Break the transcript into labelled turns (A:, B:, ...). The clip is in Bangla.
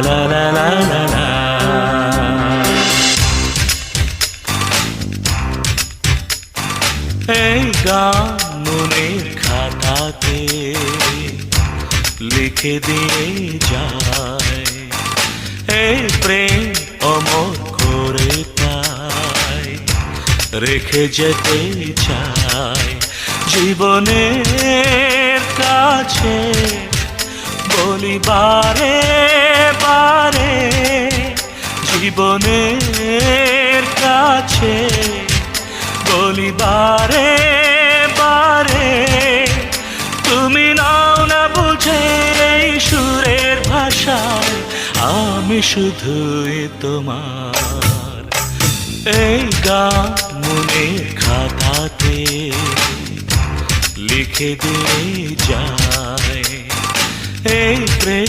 A: লা লা লা লা লা। এই গান মনের খাতাতে লিখে দিয়ে যায়, এই প্রেম অমর করে তাই রেখে যেতে চাই জীবনের কাছে। বলি বারে বারে জীবনের কাছে, বলি বারে বারে তুমি নাও না বুঝে এই সুরের ভাষায়, আমি শুধুই তোমার। এই গান মনের খাতাতে লিখে দিয়ে যায়, এই প্রেম